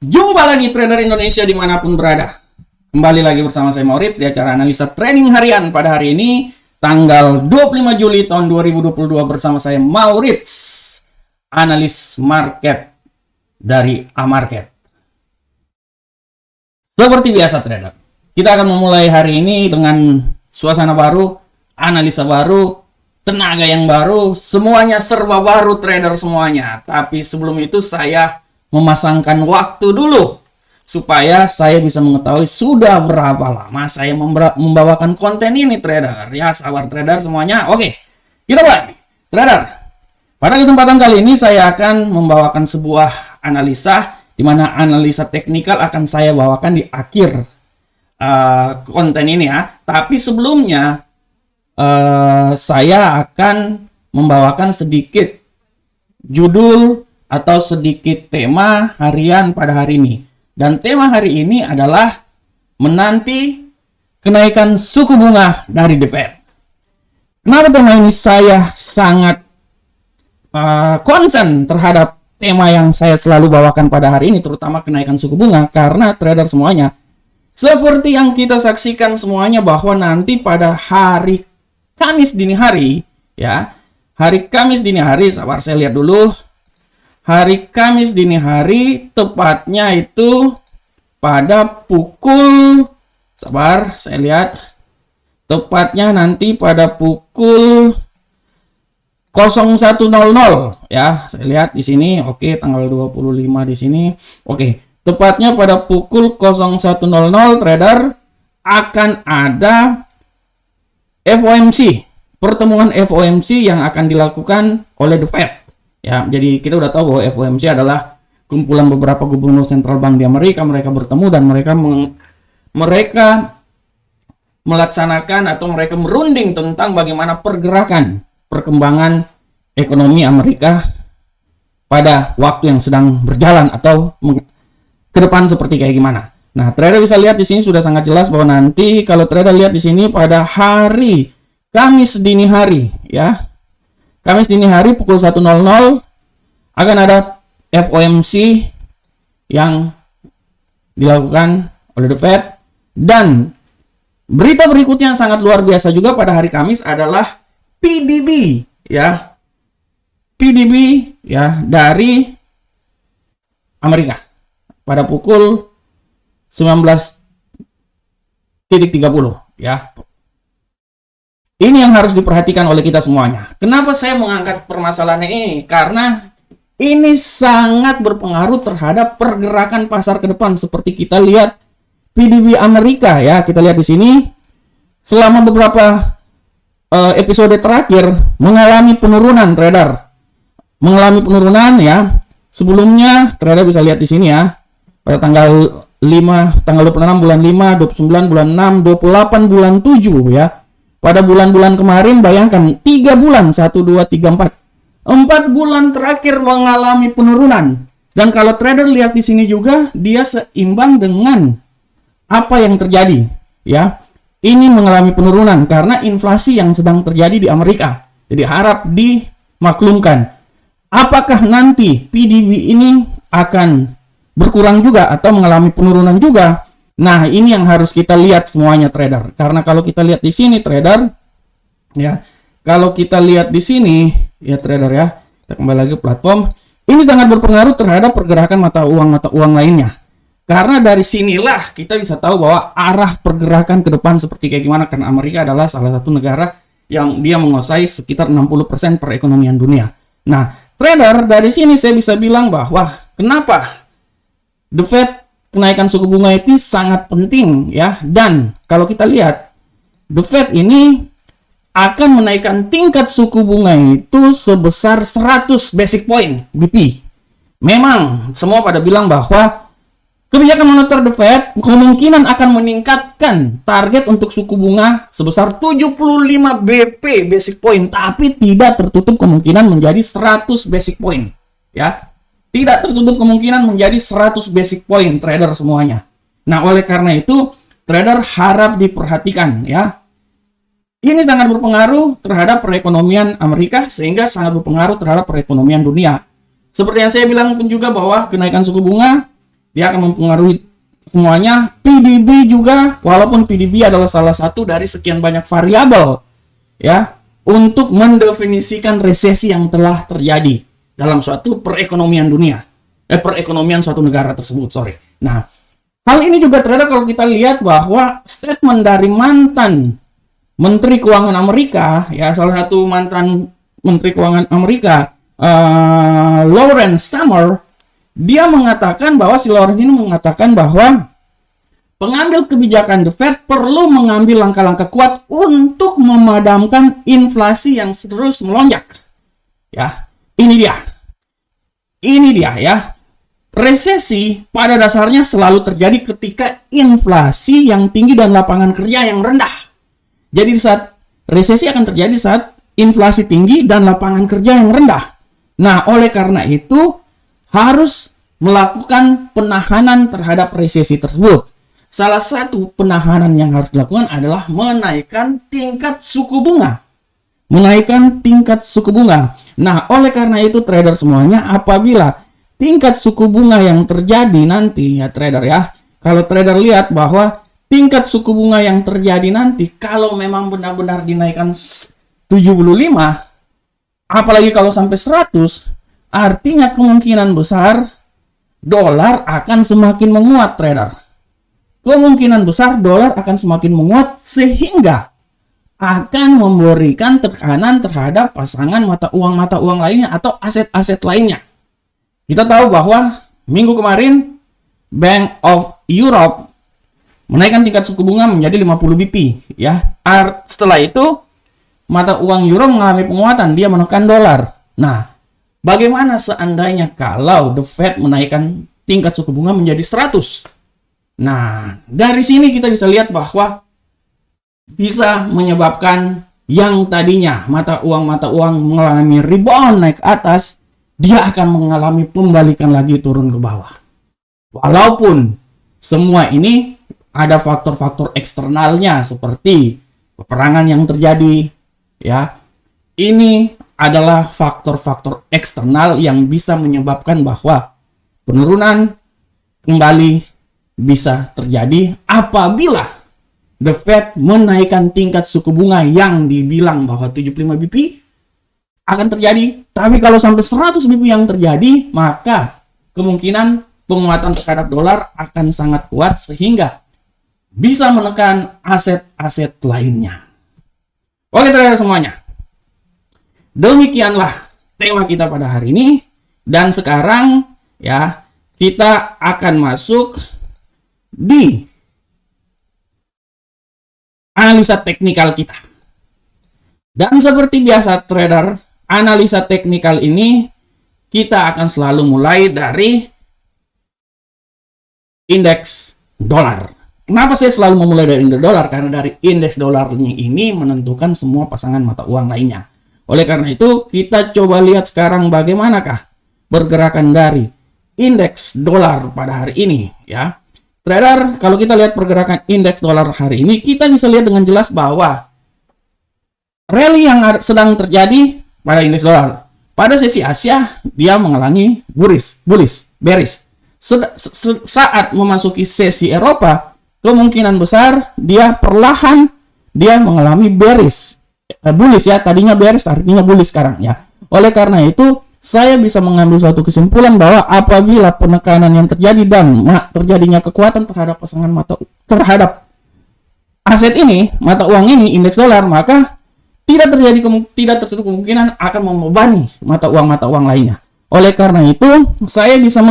Jumpa lagi trader Indonesia dimanapun berada. Kembali lagi bersama saya Maurits di acara analisa trading harian pada hari ini tanggal 25 Juli tahun 2022 bersama saya Maurits, analis market dari A-Market. Seperti biasa trader, kita akan memulai hari ini dengan suasana baru, analisa baru, tenaga yang baru, semuanya serba baru trader semuanya. Tapi sebelum itu saya memasangkan waktu dulu supaya saya bisa mengetahui sudah berapa lama saya membawakan konten ini trader. Ya, sabar trader semuanya. Oke, kita mulai. Trader, pada kesempatan kali ini saya akan membawakan sebuah analisa di mana analisa teknikal akan saya bawakan di akhir konten ini ya. Tapi sebelumnya saya akan membawakan sedikit judul atau sedikit tema harian pada hari ini. Dan tema hari ini adalah menanti kenaikan suku bunga dari The Fed. Kenapa tema ini saya sangat concern terhadap tema yang saya selalu bawakan pada hari ini, terutama kenaikan suku bunga, karena trader semuanya, seperti yang kita saksikan semuanya bahwa nanti pada hari Kamis dini hari, ya, hari Kamis dini hari, sabar saya lihat dulu, hari Kamis dini hari, tepatnya itu pada pukul, sabar saya lihat, tepatnya nanti pada pukul 01.00 ya, saya lihat di sini. Oke, tanggal 25 di sini. Oke, tepatnya pada pukul 01.00 trader akan ada FOMC, pertemuan FOMC yang akan dilakukan oleh The Fed. Ya, jadi kita udah tahu bahwa FOMC adalah kumpulan beberapa gubernur sentral bank di Amerika. Mereka bertemu dan mereka melaksanakan atau mereka merunding tentang bagaimana perkembangan ekonomi Amerika pada waktu yang sedang berjalan atau ke depan seperti kayak gimana. Nah, trader bisa lihat di sini sudah sangat jelas bahwa nanti kalau trader lihat di sini pada hari Kamis dini hari ya. Kamis dini hari pukul 1.00 akan ada FOMC yang dilakukan oleh The Fed, dan berita berikutnya yang sangat luar biasa juga pada hari Kamis adalah PDB ya. PDB ya dari Amerika pada pukul 19.30 ya. Ini yang harus diperhatikan oleh kita semuanya. Kenapa saya mengangkat permasalahan ini? Karena ini sangat berpengaruh terhadap pergerakan pasar ke depan. Seperti kita lihat PDB Amerika ya, kita lihat di sini selama beberapa episode terakhir mengalami penurunan trader. Mengalami penurunan ya. Sebelumnya trader bisa lihat di sini ya. Pada tanggal 26 bulan 5, 29 bulan 6, 28 bulan 7 ya. Pada bulan-bulan kemarin bayangkan 3 bulan 1 2 3 4 bulan terakhir mengalami penurunan. Dan kalau trader lihat di sini juga dia seimbang dengan apa yang terjadi ya. Ini mengalami penurunan karena inflasi yang sedang terjadi di Amerika. Jadi harap dimaklumkan. Apakah nanti PDB ini akan berkurang juga atau mengalami penurunan juga? Nah, ini yang harus kita lihat semuanya trader. Karena kalau kita lihat di sini trader ya, kalau kita lihat di sini ya trader ya, kita kembali lagi ke platform. Ini sangat berpengaruh terhadap pergerakan mata uang lainnya. Karena dari sinilah kita bisa tahu bahwa arah pergerakan ke depan seperti kayak gimana. Karena Amerika adalah salah satu negara yang dia menguasai sekitar 60% perekonomian dunia. Nah, trader, dari sini saya bisa bilang bahwa kenapa The Fed kenaikan suku bunga itu sangat penting ya. Dan kalau kita lihat The Fed ini akan menaikkan tingkat suku bunga itu sebesar 100 basic point BP. Memang semua pada bilang bahwa kebijakan moneter The Fed kemungkinan akan meningkatkan target untuk suku bunga sebesar 75 BP basic point, tapi tidak tertutup kemungkinan menjadi 100 basic point ya. Tidak tertutup kemungkinan menjadi 100 basic point trader semuanya. Nah, oleh karena itu trader harap diperhatikan ya. Ini sangat berpengaruh terhadap perekonomian Amerika sehingga sangat berpengaruh terhadap perekonomian dunia. Seperti yang saya bilang pun juga bahwa kenaikan suku bunga dia akan mempengaruhi semuanya. PDB juga, walaupun PDB adalah salah satu dari sekian banyak variabel ya untuk mendefinisikan resesi yang telah terjadi dalam suatu perekonomian dunia, perekonomian suatu negara tersebut, sorry. Nah, hal ini juga trader kalau kita lihat bahwa statement dari mantan Menteri Keuangan Amerika, ya salah satu mantan Menteri Keuangan Amerika, Lawrence Summers, dia mengatakan bahwa Lawrence ini mengatakan bahwa pengambil kebijakan The Fed perlu mengambil langkah-langkah kuat untuk memadamkan inflasi yang terus melonjak. Ya, ini dia ya. Resesi pada dasarnya selalu terjadi ketika inflasi yang tinggi dan lapangan kerja yang rendah. Jadi saat resesi akan terjadi saat inflasi tinggi dan lapangan kerja yang rendah. Nah, oleh karena itu harus melakukan penahanan terhadap resesi tersebut. Salah satu penahanan yang harus dilakukan adalah menaikkan tingkat suku bunga. Nah, oleh karena itu trader semuanya, apabila tingkat suku bunga yang terjadi nanti ya trader ya, kalau trader lihat bahwa tingkat suku bunga yang terjadi nanti kalau memang benar-benar dinaikkan 75, apalagi kalau sampai 100, artinya kemungkinan besar dolar akan semakin menguat trader. Kemungkinan besar dolar akan semakin menguat sehingga akan memberikan tekanan terhadap pasangan mata uang lainnya atau aset-aset lainnya. Kita tahu bahwa minggu kemarin Bank of Europe menaikkan tingkat suku bunga menjadi 50 BP ya. Setelah itu mata uang euro mengalami penguatan, dia menekan dolar. Nah, bagaimana seandainya kalau The Fed menaikkan tingkat suku bunga menjadi 100? Nah, dari sini kita bisa lihat bahwa bisa menyebabkan yang tadinya mata uang mengalami rebound naik atas, dia akan mengalami pembalikan lagi turun ke bawah. Walaupun semua ini ada faktor-faktor eksternalnya seperti peperangan yang terjadi, ya. Ini adalah faktor-faktor eksternal yang bisa menyebabkan bahwa penurunan kembali bisa terjadi apabila The Fed menaikkan tingkat suku bunga yang dibilang bahwa 75 BP akan terjadi. Tapi kalau sampai 100 BP yang terjadi, maka kemungkinan penguatan terhadap dolar akan sangat kuat sehingga bisa menekan aset-aset lainnya. Oke trader semuanya, demikianlah tema kita pada hari ini. Dan sekarang ya kita akan masuk di analisa teknikal kita. Dan seperti biasa trader, analisa teknikal ini kita akan selalu mulai dari indeks dolar. Kenapa saya selalu memulai dari indeks dolar? Karena dari indeks dolarnya ini menentukan semua pasangan mata uang lainnya. Oleh karena itu, kita coba lihat sekarang bagaimanakah pergerakan dari indeks dolar pada hari ini ya. Trader, kalau kita lihat pergerakan indeks dolar hari ini, kita bisa lihat dengan jelas bahwa rally yang sedang terjadi pada indeks dolar. Pada sesi Asia, dia mengalami bearish. Saat memasuki sesi Eropa, kemungkinan besar dia perlahan dia mengalami bullish ya. Tadinya bearish, artinya bullish sekarang ya. Oleh karena itu, saya bisa mengambil suatu kesimpulan bahwa apabila penekanan yang terjadi dan terjadinya kekuatan terhadap pasangan terhadap aset ini, mata uang ini, indeks dolar, maka tidak tertutup kemungkinan akan membebani mata uang lainnya. Oleh karena itu, saya bisa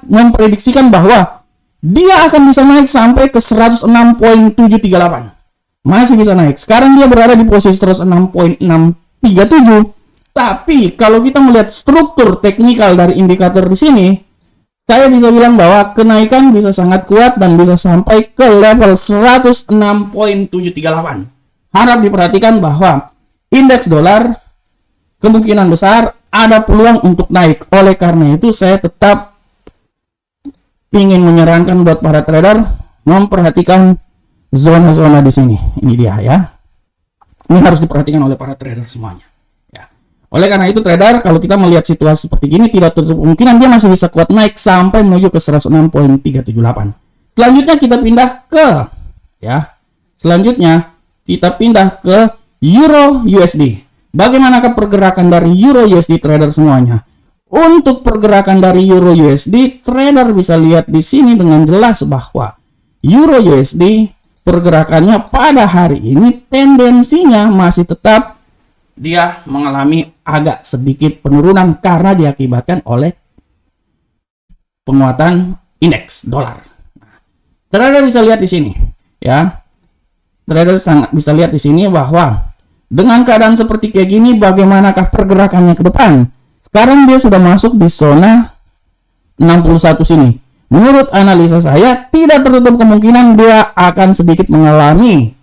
memprediksikan bahwa dia akan bisa naik sampai ke 106.738. Masih bisa naik. Sekarang dia berada di posisi 106.637. Tapi kalau kita melihat struktur teknikal dari indikator di sini, saya bisa bilang bahwa kenaikan bisa sangat kuat dan bisa sampai ke level 106.738. Harap diperhatikan bahwa indeks dolar kemungkinan besar ada peluang untuk naik. Oleh karena itu, saya tetap ingin menyarankan buat para trader memperhatikan zona-zona di sini. Ini dia ya. Ini harus diperhatikan oleh para trader semuanya. Oleh karena itu trader, kalau kita melihat situasi seperti gini, tidak tertutup kemungkinan dia masih bisa kuat naik sampai menuju ke 106.378. Selanjutnya kita pindah ke Euro USD. Bagaimanakah pergerakan dari Euro USD trader semuanya? Untuk pergerakan dari Euro USD, trader bisa lihat di sini dengan jelas bahwa Euro USD pergerakannya pada hari ini tendensinya masih tetap dia mengalami agak sedikit penurunan karena diakibatkan oleh penguatan indeks dolar. Trader bisa lihat di sini, ya. Trader sangat bisa lihat di sini bahwa dengan keadaan seperti kayak gini, bagaimanakah pergerakannya ke depan? Sekarang dia sudah masuk di zona 61 sini. Menurut analisa saya, tidak tertutup kemungkinan dia akan sedikit mengalami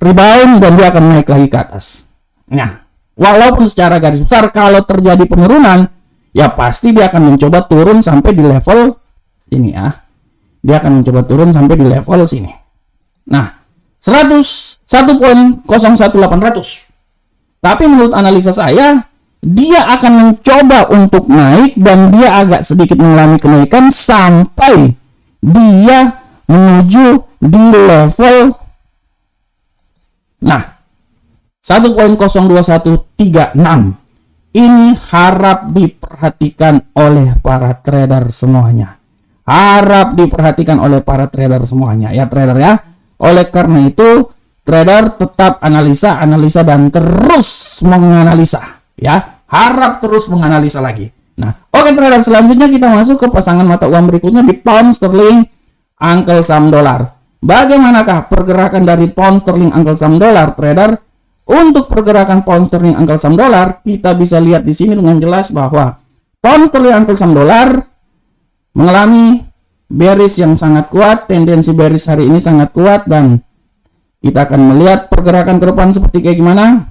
rebound dan dia akan naik lagi ke atas. Nah, walaupun secara garis besar kalau terjadi penurunan, ya pasti dia akan mencoba turun sampai di level sini ya. Dia akan mencoba turun sampai di level sini. Nah, 101.01800. Tapi menurut analisa saya, dia akan mencoba untuk naik dan dia agak sedikit mengalami kenaikan sampai dia menuju di level 1.02136. Ini harap diperhatikan oleh para trader semuanya. Harap diperhatikan oleh para trader semuanya ya trader ya. Oleh karena itu, trader tetap analisa dan terus menganalisa ya. Harap terus menganalisa lagi. Nah, oke trader, selanjutnya kita masuk ke pasangan mata uang berikutnya di pound sterling Uncle Sam dolar. Bagaimanakah pergerakan dari pound sterling Uncle Sam dolar trader? Untuk pergerakan pound sterling Uncle Sam dolar, kita bisa lihat di sini dengan jelas bahwa pound sterling Uncle Sam dolar mengalami bearish yang sangat kuat, tendensi bearish hari ini sangat kuat, dan kita akan melihat pergerakan ke depan seperti kayak gimana.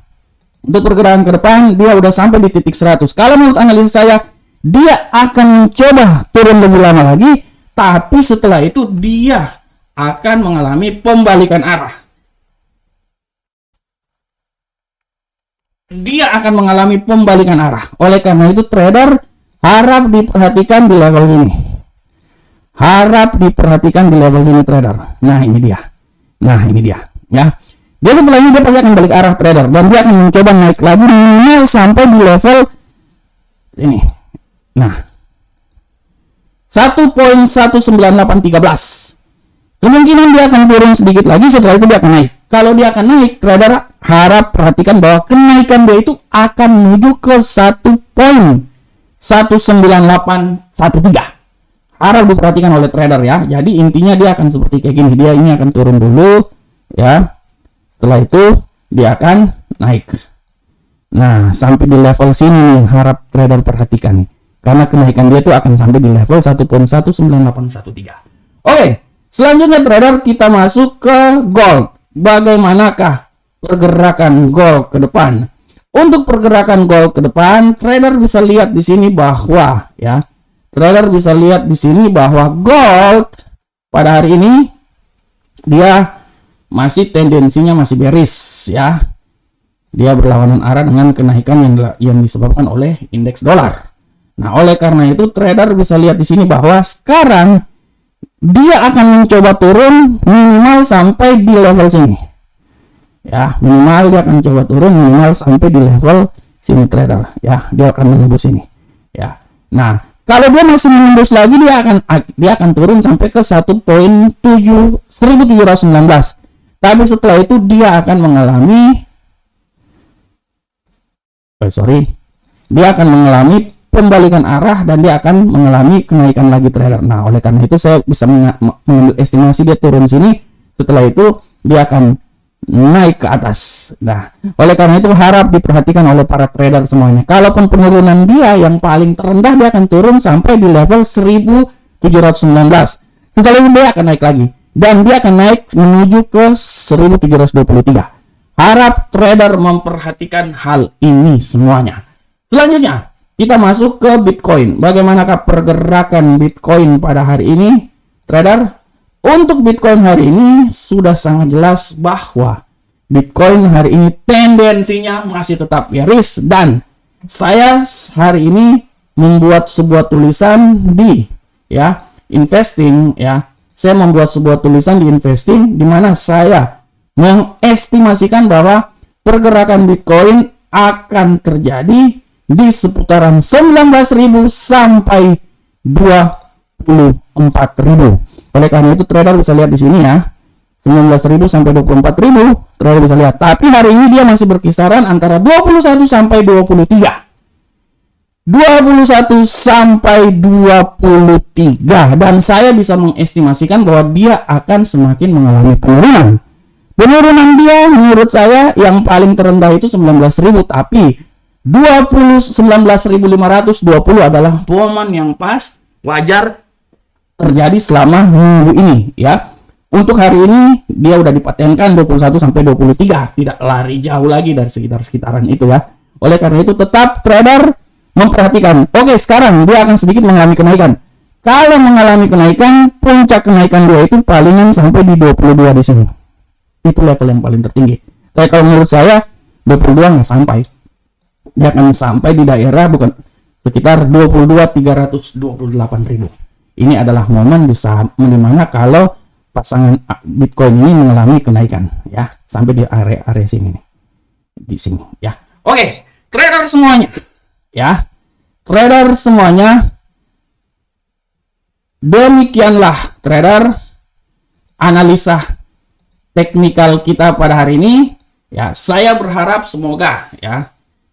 Untuk pergerakan ke depan, dia udah sampai di titik 100. Kalau menurut analisa saya, dia akan mencoba turun lebih lama lagi, tapi setelah itu dia akan mengalami pembalikan arah. Dia akan mengalami pembalikan arah. Oleh karena itu, trader harap diperhatikan di level sini. Harap diperhatikan di level sini trader. Nah ini dia ya. Dia setelah ini dia pasti akan balik arah trader dan dia akan mencoba naik lagi minimal sampai di level sini. Nah 1.19813. Kemungkinan dia akan turun sedikit lagi, setelah itu dia akan naik. Kalau dia akan naik, trader harap perhatikan bahwa kenaikan dia itu akan menuju ke 1.19813. Harap diperhatikan oleh trader ya. Jadi intinya dia akan seperti kayak gini. Dia ini akan turun dulu ya. Setelah itu dia akan naik. Nah, sampai di level sini nih yang harap trader perhatikan nih. Karena kenaikan dia itu akan sampai di level 1.19813. Oke, selanjutnya trader kita masuk ke gold. Bagaimanakah pergerakan gold ke depan? Untuk pergerakan gold ke depan, trader bisa lihat di sini bahwa ya, trader bisa lihat di sini bahwa gold pada hari ini dia masih tendensinya masih bearish ya. Dia berlawanan arah dengan kenaikan yang disebabkan oleh indeks dolar. Nah, oleh karena itu trader bisa lihat di sini bahwa sekarang dia akan mencoba turun minimal sampai di level sini. Ya, minimal dia akan coba turun minimal sampai di level sini trader ya. Dia akan menembus sini. Ya. Nah, kalau dia masih menembus lagi dia akan turun sampai ke 1.1719. Tapi setelah itu dia akan mengalami dia akan mengalami pembalikan arah dan dia akan mengalami kenaikan lagi trader. Nah, oleh karena itu saya bisa mengambil estimasi dia turun sini, setelah itu dia akan naik ke atas. Nah, oleh karena itu harap diperhatikan oleh para trader semuanya. Kalaupun penurunan dia yang paling terendah, dia akan turun sampai di level 1719. Setelah itu dia akan naik lagi dan dia akan naik menuju ke 1723. Harap trader memperhatikan hal ini semuanya. Selanjutnya kita masuk ke Bitcoin. Bagaimanakah pergerakan Bitcoin pada hari ini, trader? Untuk Bitcoin hari ini sudah sangat jelas bahwa Bitcoin hari ini tendensinya masih tetap bearish dan saya hari ini membuat sebuah tulisan di investing Saya membuat sebuah tulisan di investing di mana saya mengestimasikan bahwa pergerakan Bitcoin akan terjadi di seputaran 19.000 sampai 24.000. Oleh karena itu trader bisa lihat di sini 19.000 sampai 24.000 trader bisa lihat. Tapi hari ini dia masih berkisaran antara 21 sampai 23. 21 sampai 23 dan saya bisa mengestimasikan bahwa dia akan semakin mengalami penurunan. Penurunan dia menurut saya yang paling terendah itu 19.000, tapi 19.520 adalah momen yang pas wajar terjadi selama minggu ini Untuk hari ini dia udah dipatenkan 21 sampai 23, tidak lari jauh lagi dari sekitaran itu Oleh karena itu tetap trader memperhatikan. Oke, sekarang dia akan sedikit mengalami kenaikan. Kalau mengalami kenaikan, puncak kenaikan dia itu palingan sampai di 22 di sini. Itu level yang paling tertinggi. Tapi kalau menurut saya 22 nggak sampai. Dia akan sampai di daerah sekitar 22.328.000. Ini adalah momen di mana kalau pasangan Bitcoin ini mengalami kenaikan sampai di area sini nih. Di sini Oke, trader semuanya. Trader semuanya, demikianlah trader analisa teknikal kita pada hari ini.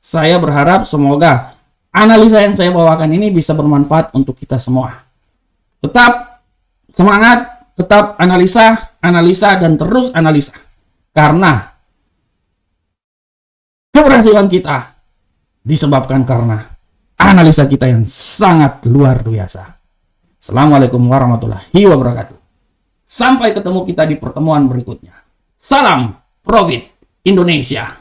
Saya berharap semoga analisa yang saya bawakan ini bisa bermanfaat untuk kita semua. Tetap semangat, tetap analisa dan terus analisa. Karena keberhasilan kita disebabkan karena analisa kita yang sangat luar biasa. Assalamualaikum warahmatullahi wabarakatuh. Sampai ketemu kita di pertemuan berikutnya. Salam Profit Indonesia.